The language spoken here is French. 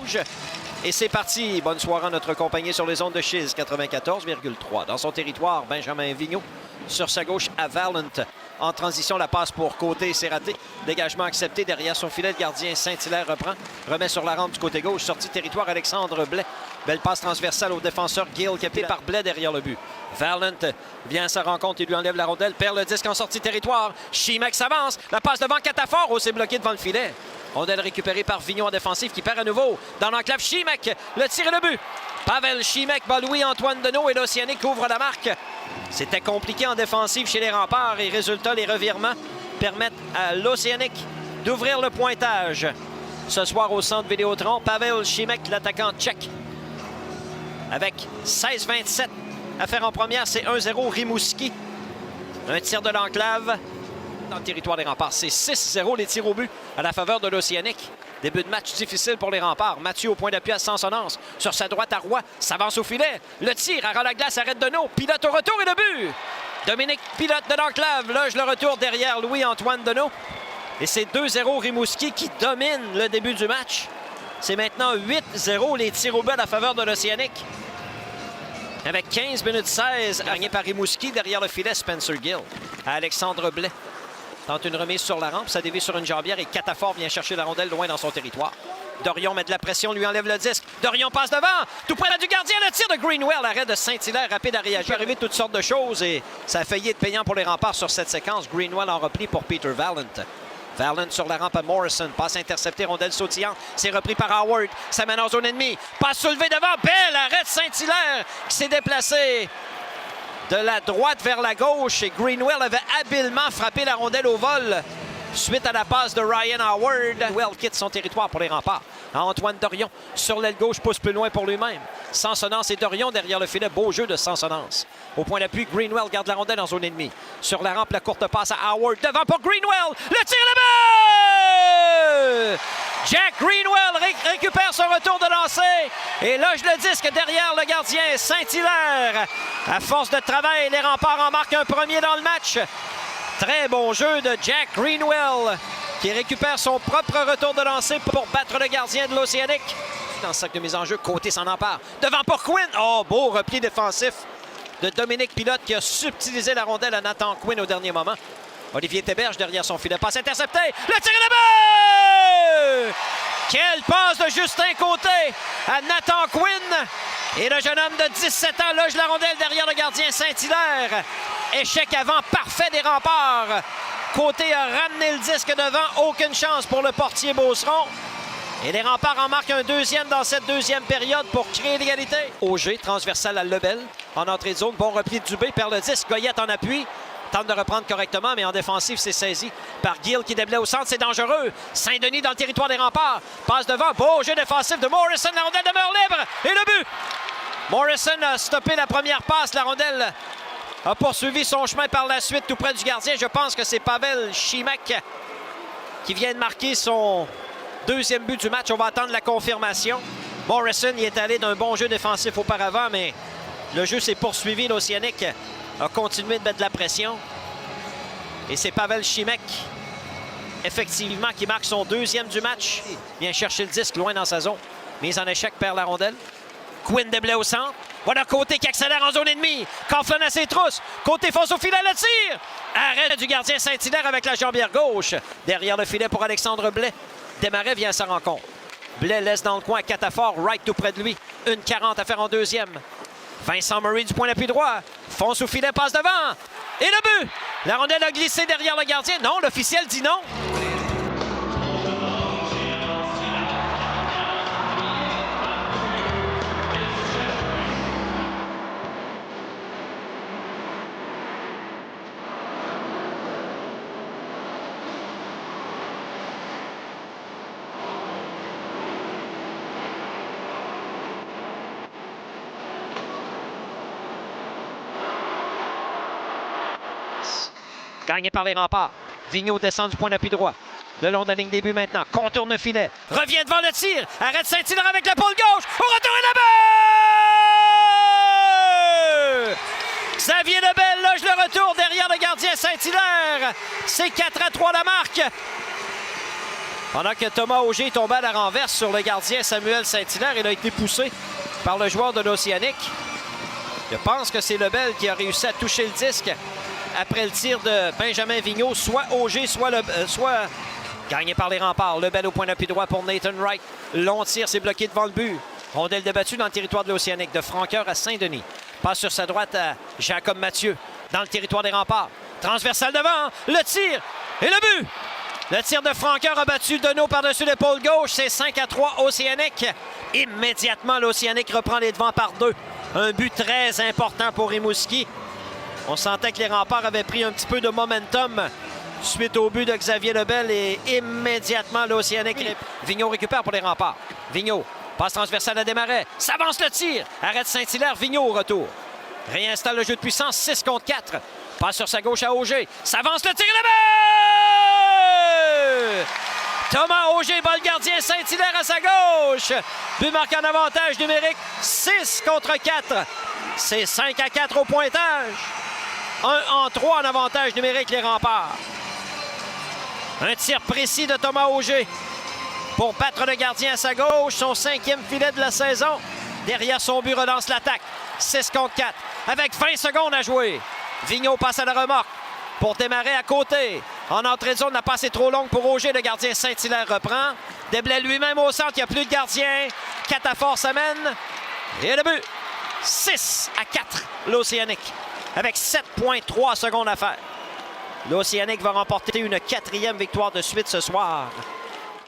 rouge. Et c'est parti. Bonne soirée à notre compagnie sur les ondes de Chiz 94,3. Dans son territoire, Benjamin Vigneault. Sur sa gauche, à Valent. En transition, la passe pour Côté, c'est raté. Dégagement accepté derrière son filet. Le gardien Saint-Hilaire reprend. Remet sur la rampe du côté gauche. Sortie de territoire, Alexandre Blais. Belle passe transversale au défenseur Gill, capté par Blais derrière le but. Valent vient à sa rencontre. Il lui enlève la rondelle. Perd le disque en sortie de territoire. Chimek s'avance. La passe devant Catafort. Oh, c'est bloqué devant le filet. Rondelle récupérée par Vigneault en défensif qui perd à nouveau. Dans l'enclave, Chimek. Le tir et le but. Pavel Chimek bat Louis-Antoine Deneau et l'Océanique ouvre la marque. C'était compliqué en défensive chez les Remparts et résultat, les revirements permettent à l'Océanique d'ouvrir le pointage. Ce soir au centre Vidéotron, Pavel Chimek, l'attaquant tchèque. Avec 16-27 à faire en première, c'est 1-0 Rimouski. Un tir de l'enclave dans le territoire des Remparts. C'est 6-0 les tirs au but à la faveur de l'Océanique. Début de match difficile pour les Remparts. Mathieu au point d'appui à Sansonance. Sur sa droite à Roy, s'avance au filet. Le tir, à la glace, arrête Deneau. Pilote au retour et le but. Dominique Pilote de l'enclave loge le retour derrière Louis-Antoine Deneau. Et c'est 2-0 Rimouski qui domine le début du match. C'est maintenant 8-0 les tirs au but à la faveur de l'Océanique. Avec 15 minutes 16, gagné par Rimouski derrière le filet, Spencer Gill. À Alexandre Blais. Tente une remise sur la rampe, ça dévie sur une jambière et Catafort vient chercher la rondelle loin dans son territoire. Dorion met de la pression, lui enlève le disque. Dorion passe devant, tout près du gardien, le tir de Greenwell. Arrêt de Saint-Hilaire, rapide à réagir. Arrivé toutes sortes de choses et ça a failli être payant pour les Remparts sur cette séquence. Greenwell en repli pour Peter Valent. Valent sur la rampe à Morrison. Passe interceptée, rondelle sautillante. C'est repris par Howard. Ça mène en zone ennemie. Passe soulevée devant. Belle arrêt de Saint-Hilaire qui s'est déplacé de la droite vers la gauche. Et Greenwell avait habilement frappé la rondelle au vol suite à la passe de Ryan Howard. Greenwell quitte son territoire pour les Remparts. Antoine Dorion sur l'aile gauche pousse plus loin pour lui-même. Sansonance et Dorion derrière le filet. Beau jeu de Sansonance. Au point d'appui, Greenwell garde la rondelle en zone ennemie. Sur la rampe, la courte passe à Howard. Devant pour Greenwell. Le tir le but! Jack Greenwell récupère son retour de lancer et loge le disque derrière le gardien Saint-Hilaire. À force de travail, les Remparts en marquent un premier dans le match. Très bon jeu de Jack Greenwell qui récupère son propre retour de lancer pour battre le gardien de l'Océanique. Dans le sac de mise en jeu, Côté s'en empare. Devant pour Quinn. Oh, beau repli défensif de Dominique Pilote qui a subtilisé la rondelle à Nathan Quinn au dernier moment. Olivier Théberge derrière son filet. Passe intercepté. Le tir et le but! Quelle passe de Justin Côté à Nathan Quinn. Et le jeune homme de 17 ans loge la rondelle derrière le gardien Saint-Hilaire. Échec avant parfait des Remparts. Côté a ramené le disque devant. Aucune chance pour le portier Beauceron. Et les Remparts en marquent un deuxième dans cette deuxième période pour créer l'égalité. Auger, transversal à Lebel. En entrée de zone, bon repli de Dubé, perd le disque. Goyette en appui. Tente de reprendre correctement, mais en défensive, c'est saisi par Gill qui déblaye au centre. C'est dangereux. Saint-Denis dans le territoire des Remparts. Passe devant. Beau jeu défensif de Morrison. La rondelle demeure libre. Et le but! Morrison a stoppé la première passe. La rondelle a poursuivi son chemin par la suite tout près du gardien. Je pense que c'est Pavel Chimek qui vient de marquer son deuxième but du match. On va attendre la confirmation. Morrison y est allé d'un bon jeu défensif auparavant, mais le jeu s'est poursuivi. L'Océanique a continué de mettre de la pression. Et c'est Pavel Chimek, effectivement, qui marque son deuxième du match. Vient chercher le disque loin dans sa zone. Mise en échec, perd la rondelle. Quinn déblai au centre. Voilà Côté qui accélère en zone ennemie. Coughlin à ses trousses. Côté fonce au filet, le tir. Arrêt du gardien Saint-Hilaire avec la jambière gauche. Derrière le filet pour Alexandre Blais. Desmarais vient à sa rencontre. Blais laisse dans le coin Catafort, Wright tout près de lui. 1:40 à faire en deuxième. Vincent Murray du point d'appui droit. Fonce au filet, passe devant. Et le but! La rondelle a glissé derrière le gardien. Non, l'officiel dit non. Gagné par les Remparts. Vigneault descend du point d'appui droit. Le long de la ligne des buts maintenant. Contourne le filet. Revient devant le tir. Arrête Saint-Hilaire avec la pôle gauche. Au retour et le but! Xavier Lebel loge le retour derrière le gardien Saint-Hilaire. C'est 4-3 la marque. Pendant que Thomas Auger tombait à la renverse sur le gardien Samuel Saint-Hilaire, il a été poussé par le joueur de l'Océanique. Je pense que c'est Lebel qui a réussi à toucher le disque après le tir de Benjamin Vigneault. Soit Auger, soit gagné par les remparts. Lebel au point d'appui droit pour Nathan Wright. Long tir, c'est bloqué devant le but. Rondelle débattue dans le territoire de l'Océanique, de Francoeur à Saint-Denis. Passe sur sa droite à Jacob Mathieu dans le territoire des remparts. Transversal devant, le tir et le but! Le tir de Francoeur a battu Deneau par-dessus l'épaule gauche. C'est 5-3 Océanique. Immédiatement, l'Océanique reprend les devants par 2. Un but très important pour Rimouski. On sentait que les remparts avaient pris un petit peu de momentum suite au but de Xavier Lebel et immédiatement, l'Océanique. Vigneault récupère pour les remparts. Vigneault, passe transversale à Desmarais. S'avance le tir. Arrête Saint-Hilaire. Vigneault au retour. Réinstalle le jeu de puissance. 6 contre 4. Passe sur sa gauche à Auger. S'avance le tir et le but! Thomas Auger bat le gardien Saint-Hilaire à sa gauche. But marqué en avantage numérique. 6 contre 4. C'est 5-4 au pointage. 1-3 en avantage numérique, les remparts. Un tir précis de Thomas Auger pour battre le gardien à sa gauche. Son 5e filet de la saison. Derrière son but, relance l'attaque. 6 contre 4. Avec 20 secondes à jouer. Vigneault passe à la remorque pour démarrer à côté. En entrée de zone, la passe est trop longue pour Auger. Le gardien Saint-Hilaire reprend. Desblais lui-même au centre. Il n'y a plus de gardien. Catafort s'amène. Et le but. 6-4, l'Océanique. Avec 7,3 secondes à faire. L'Océanique va remporter une 4e victoire de suite ce soir.